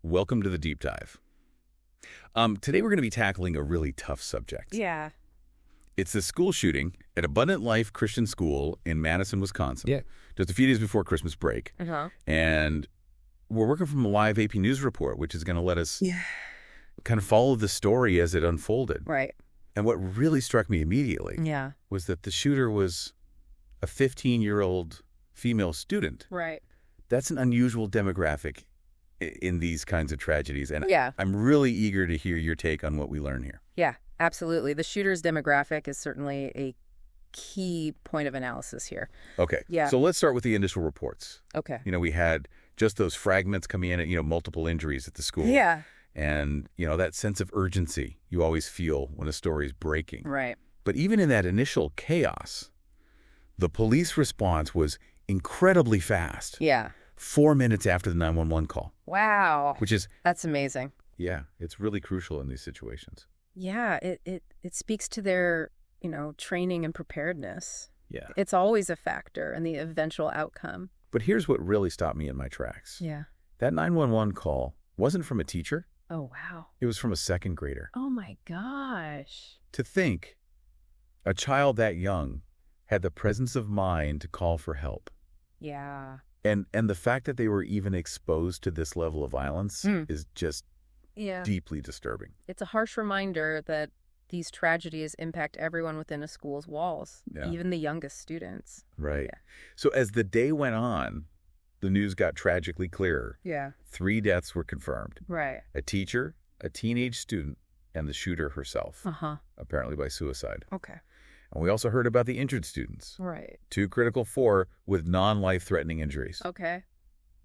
welcome to the deep dive. Today we're going to be tackling a really tough subject. Yeah. It's the school shooting at Abundant Life Christian School in Madison, Wisconsin. Yeah. Just a few days before Christmas break. And we're working from a live AP News report, which is going to let us kind of follow the story as it unfolded. Right. And what really struck me immediately was that the shooter was a 15-year-old female student. Right. That's an unusual demographic in these kinds of tragedies. And I'm really eager to hear your take on what we learn here. Yeah, absolutely. The shooter's demographic is certainly a key point of analysis here. Okay. Yeah. So let's start with the initial reports. Okay. We had just those fragments coming in, multiple injuries at the school. Yeah. And, that sense of urgency you always feel when a story is breaking. Right. But even in that initial chaos, the police response was incredibly fast. Yeah. 4 minutes after the 911 call. Wow. Which is... That's amazing. Yeah, it's really crucial in these situations. Yeah, it speaks to their, training and preparedness. Yeah. It's always a factor in the eventual outcome. But here's what really stopped me in my tracks. Yeah. That 911 call wasn't from a teacher. Oh, wow. It was from a second grader. Oh, my gosh. To think a child that young had the presence of mind to call for help. Yeah. And the fact that they were even exposed to this level of violence is just deeply disturbing. It's a harsh reminder that these tragedies impact everyone within a school's walls, even the youngest students. Right. Yeah. So as the day went on, the news got tragically clearer. Yeah. 3 deaths were confirmed. Right. A teacher, a teenage student, and the shooter herself, apparently by suicide. Okay. And we also heard about the injured students. Right. 2 critical, 4 with non-life-threatening injuries. Okay.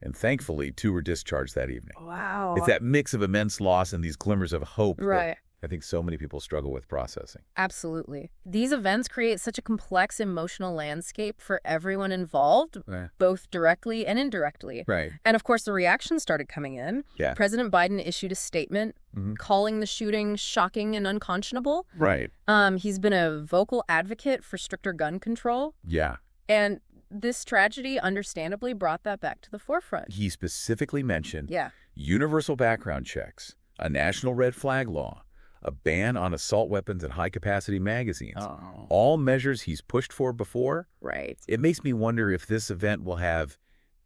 And thankfully, 2 were discharged that evening. Wow. It's that mix of immense loss and these glimmers of hope that I think so many people struggle with processing. Absolutely. These events create such a complex emotional landscape for everyone involved, both directly and indirectly. Right. And of course, the reactions started coming in. Yeah. President Biden issued a statement calling the shooting shocking and unconscionable. Right. He's been a vocal advocate for stricter gun control. Yeah. And this tragedy understandably brought that back to the forefront. He specifically mentioned universal background checks, a national red flag law, a ban on assault weapons and high-capacity magazines, all measures he's pushed for before. Right. It makes me wonder if this event will have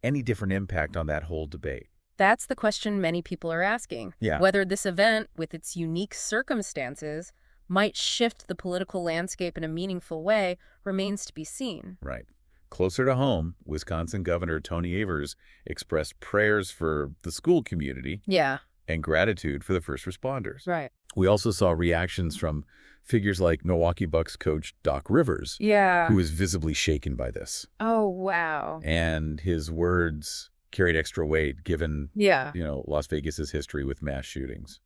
any different impact on that whole debate. That's the question many people are asking. Yeah. Whether this event, with its unique circumstances, might shift the political landscape in a meaningful way remains to be seen. Right. Closer to home, Wisconsin Governor Tony Evers expressed prayers for the school community. Yeah. And gratitude for the first responders. Right. We also saw reactions from figures like Milwaukee Bucks coach Doc Rivers, who was visibly shaken by this. Oh, wow. And his words carried extra weight given, Las Vegas's history with mass shootings.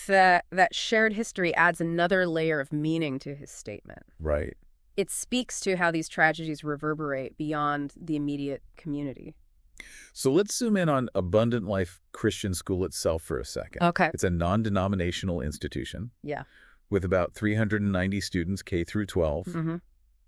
That shared history adds another layer of meaning to his statement. Right. It speaks to how these tragedies reverberate beyond the immediate community. So let's zoom in on Abundant Life Christian School itself for a second. Okay. It's a non-denominational institution. Yeah. With about 390 students, K through 12.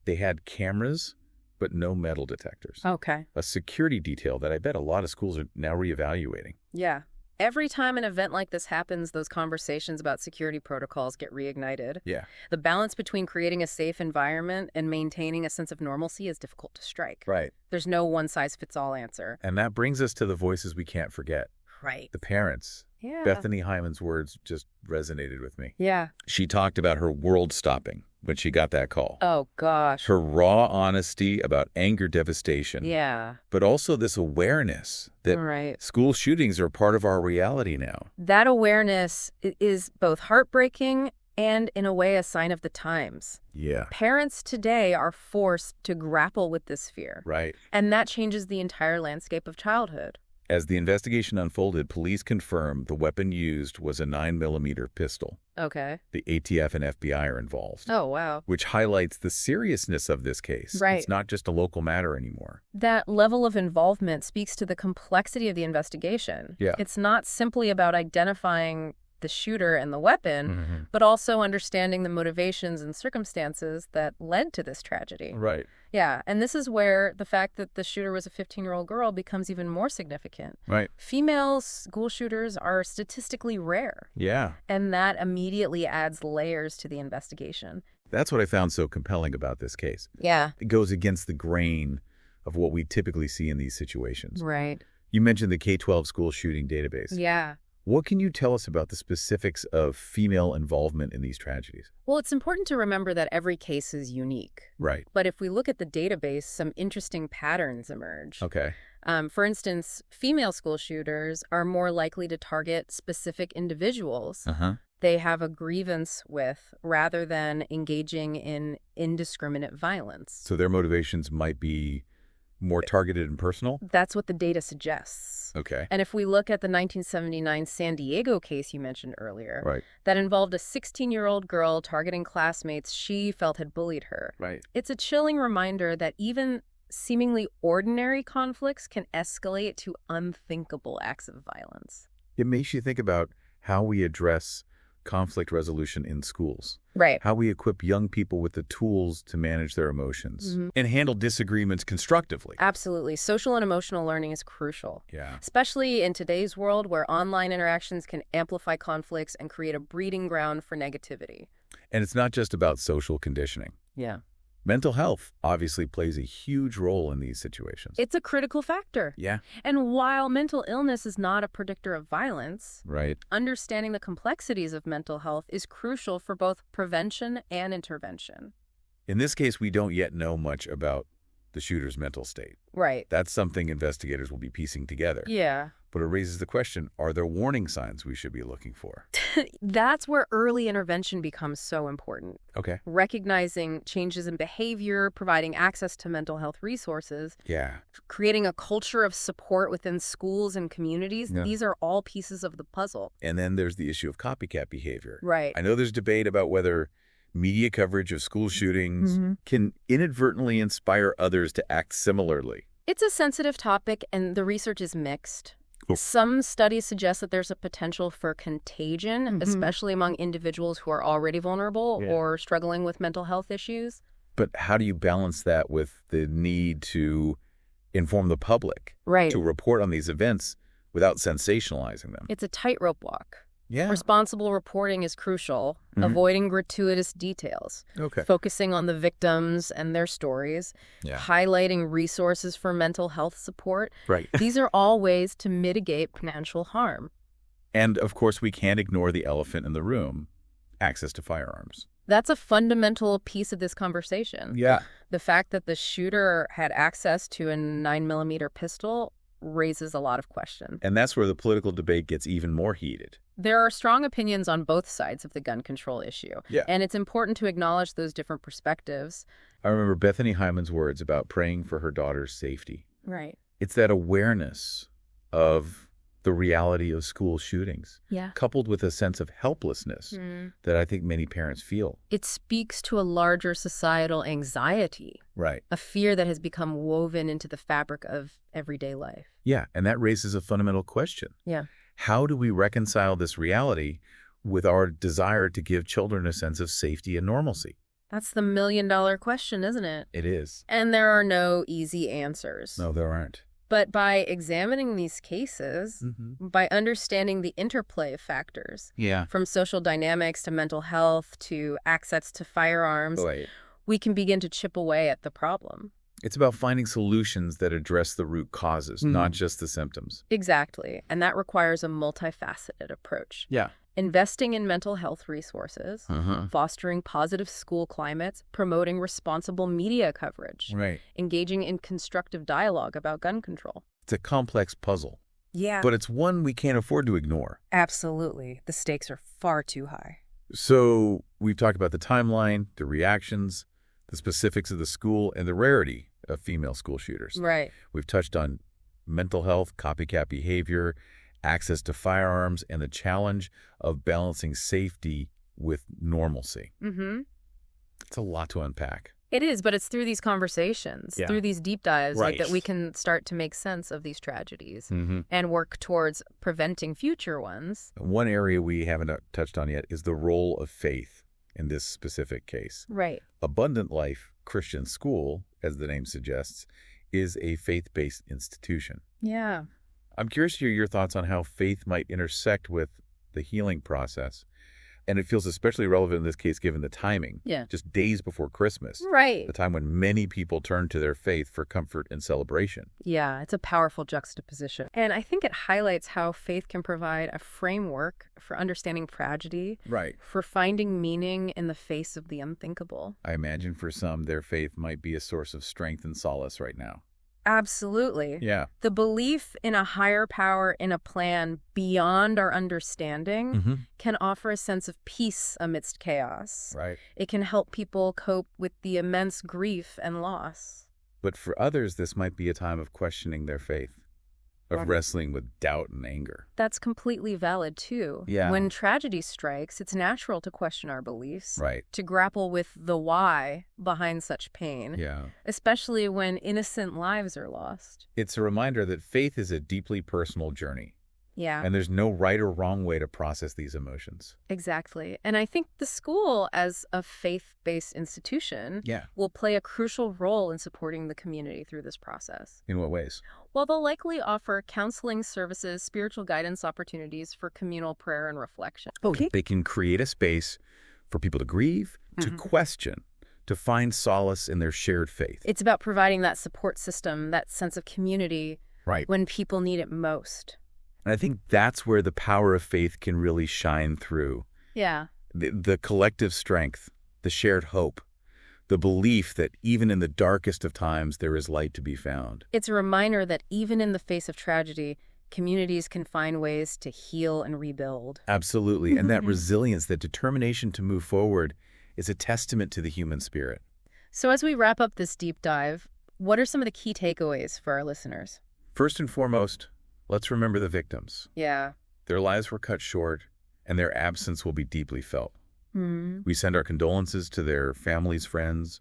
They had cameras, but no metal detectors. Okay. A security detail that I bet a lot of schools are now reevaluating. Yeah. Every time an event like this happens, those conversations about security protocols get reignited. Yeah. The balance between creating a safe environment and maintaining a sense of normalcy is difficult to strike. Right. There's no one-size-fits-all answer. And that brings us to the voices we can't forget. Right. The parents. Yeah. Bethany Hyman's words just resonated with me. Yeah. She talked about her world stopping when she got that call. Oh, gosh. Her raw honesty about anger devastation. Yeah. But also this awareness that school shootings are part of our reality now. That awareness is both heartbreaking and, in a way, a sign of the times. Yeah. Parents today are forced to grapple with this fear. Right. And that changes the entire landscape of childhood. As the investigation unfolded, police confirmed the weapon used was a 9mm pistol. Okay. The ATF and FBI are involved. Oh, wow. Which highlights the seriousness of this case. Right. It's not just a local matter anymore. That level of involvement speaks to the complexity of the investigation. Yeah. It's not simply about identifying the shooter and the weapon, but also understanding the motivations and circumstances that led to this tragedy. Right. Yeah, and this is where the fact that the shooter was a 15-year-old girl becomes even more significant. Right. Female school shooters are statistically rare. Yeah. And that immediately adds layers to the investigation. That's what I found so compelling about this case. Yeah. It goes against the grain of what we typically see in these situations. Right. You mentioned the K-12 school shooting database. Yeah. What can you tell us about the specifics of female involvement in these tragedies? Well, it's important to remember that every case is unique. Right. But if we look at the database, some interesting patterns emerge. Okay. For instance, female school shooters are more likely to target specific individuals they have a grievance with rather than engaging in indiscriminate violence. So their motivations might be more targeted and personal? That's what the data suggests. Okay. And if we look at the 1979 San Diego case you mentioned earlier, Right. that involved a 16-year-old girl targeting classmates she felt had bullied her. Right. It's a chilling reminder that even seemingly ordinary conflicts can escalate to unthinkable acts of violence. It makes you think about how we address conflict resolution in schools. Right. How we equip young people with the tools to manage their emotions and handle disagreements constructively. Absolutely. Social and emotional learning is crucial. Yeah. Especially in today's world where online interactions can amplify conflicts and create a breeding ground for negativity. And it's not just about social conditioning. Yeah. Mental health obviously plays a huge role in these situations. It's a critical factor. Yeah. And while mental illness is not a predictor of violence, Right. understanding the complexities of mental health is crucial for both prevention and intervention. In this case, we don't yet know much about the shooter's mental state. Right. That's something investigators will be piecing together. Yeah. But it raises the question, are there warning signs we should be looking for? That's where early intervention becomes so important. Okay. Recognizing changes in behavior, providing access to mental health resources, Yeah. creating a culture of support within schools and communities, these are all pieces of the puzzle. And then there's the issue of copycat behavior. Right. I know there's debate about whether media coverage of school shootings can inadvertently inspire others to act similarly. It's a sensitive topic, and the research is mixed. Some studies suggest that there's a potential for contagion, especially among individuals who are already vulnerable or struggling with mental health issues. But how do you balance that with the need to inform the public, right, to report on these events without sensationalizing them? It's a tightrope walk. Yeah. Responsible reporting is crucial, avoiding gratuitous details, focusing on the victims and their stories, highlighting resources for mental health support. Right. These are all ways to mitigate potential harm. And, of course, we can't ignore the elephant in the room, access to firearms. That's a fundamental piece of this conversation. Yeah. The fact that the shooter had access to a 9mm pistol raises a lot of questions. And that's where the political debate gets even more heated. There are strong opinions on both sides of the gun control issue. Yeah. And it's important to acknowledge those different perspectives. I remember Bethany Hyman's words about praying for her daughter's safety. Right. It's that awareness of the reality of school shootings, coupled with a sense of helplessness that I think many parents feel. It speaks to a larger societal anxiety. Right. A fear that has become woven into the fabric of everyday life. Yeah, and that raises a fundamental question. Yeah. How do we reconcile this reality with our desire to give children a sense of safety and normalcy? That's the million-dollar question, isn't it? It is. And there are no easy answers. No, there aren't. But by examining these cases, by understanding the interplay of factors, from social dynamics to mental health to access to firearms, we can begin to chip away at the problem. It's about finding solutions that address the root causes, not just the symptoms. Exactly. And that requires a multifaceted approach. Yeah. Investing in mental health resources, fostering positive school climates, promoting responsible media coverage, engaging in constructive dialogue about gun control. It's a complex puzzle. Yeah. But it's one we can't afford to ignore. Absolutely. The stakes are far too high. So we've talked about the timeline, the reactions, the specifics of the school, and the rarity of female school shooters. Right. We've touched on mental health, copycat behavior, access to firearms, and the challenge of balancing safety with normalcy. It's a lot to unpack. It is, but it's through these conversations, through these deep dives, Right. that we can start to make sense of these tragedies and work towards preventing future ones. One area we haven't touched on yet is the role of faith in this specific case. Right. Abundant Life Christian School, as the name suggests, is a faith-based institution. Yeah. I'm curious to hear your thoughts on how faith might intersect with the healing process. And it feels especially relevant in this case given the timing. Yeah. Just days before Christmas. Right. The time when many people turn to their faith for comfort and celebration. Yeah, it's a powerful juxtaposition. And I think it highlights how faith can provide a framework for understanding tragedy. Right. For finding meaning in the face of the unthinkable. I imagine for some, their faith might be a source of strength and solace right now. Absolutely. Yeah. The belief in a higher power, in a plan beyond our understanding, can offer a sense of peace amidst chaos. Right. It can help people cope with the immense grief and loss. But for others, this might be a time of questioning their faith, of wrestling with doubt and anger. That's completely valid, too. Yeah. When tragedy strikes, it's natural to question our beliefs. Right. To grapple with the why behind such pain. Yeah. Especially when innocent lives are lost. It's a reminder that faith is a deeply personal journey. Yeah. And there's no right or wrong way to process these emotions. Exactly. And I think the school, as a faith-based institution, will play a crucial role in supporting the community through this process. In what ways? Well, they'll likely offer counseling services, spiritual guidance opportunities for communal prayer and reflection. Okay. They can create a space for people to grieve, to question, to find solace in their shared faith. It's about providing that support system, that sense of community, when people need it most. And I think that's where the power of faith can really shine through. Yeah. The collective strength, the shared hope, the belief that even in the darkest of times, there is light to be found. It's a reminder that even in the face of tragedy, communities can find ways to heal and rebuild. Absolutely. And that resilience, that determination to move forward is a testament to the human spirit. So as we wrap up this deep dive, what are some of the key takeaways for our listeners? First and foremost, let's remember the victims. Yeah. Their lives were cut short, and their absence will be deeply felt. We send our condolences to their families, friends,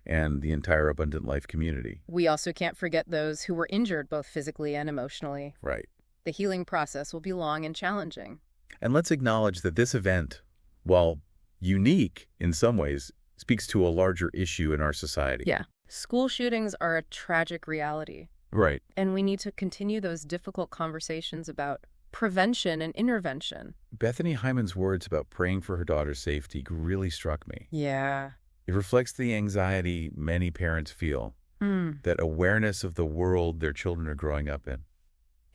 and the entire Abundant Life community. We also can't forget those who were injured both physically and emotionally. Right. The healing process will be long and challenging. And let's acknowledge that this event, while unique in some ways, speaks to a larger issue in our society. Yeah. School shootings are a tragic reality. Right. And we need to continue those difficult conversations about prevention and intervention. Bethany Hyman's words about praying for her daughter's safety really struck me. Yeah. It reflects the anxiety many parents feel, that awareness of the world their children are growing up in.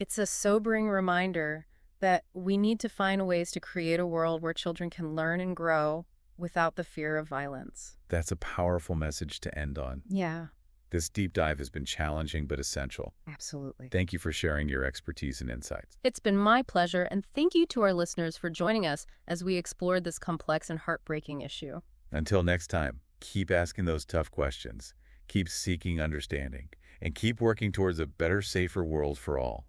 It's a sobering reminder that we need to find ways to create a world where children can learn and grow without the fear of violence. That's a powerful message to end on. Yeah. This deep dive has been challenging but essential. Absolutely. Thank you for sharing your expertise and insights. It's been my pleasure, and thank you to our listeners for joining us as we explored this complex and heartbreaking issue. Until next time, keep asking those tough questions, keep seeking understanding, and keep working towards a better, safer world for all.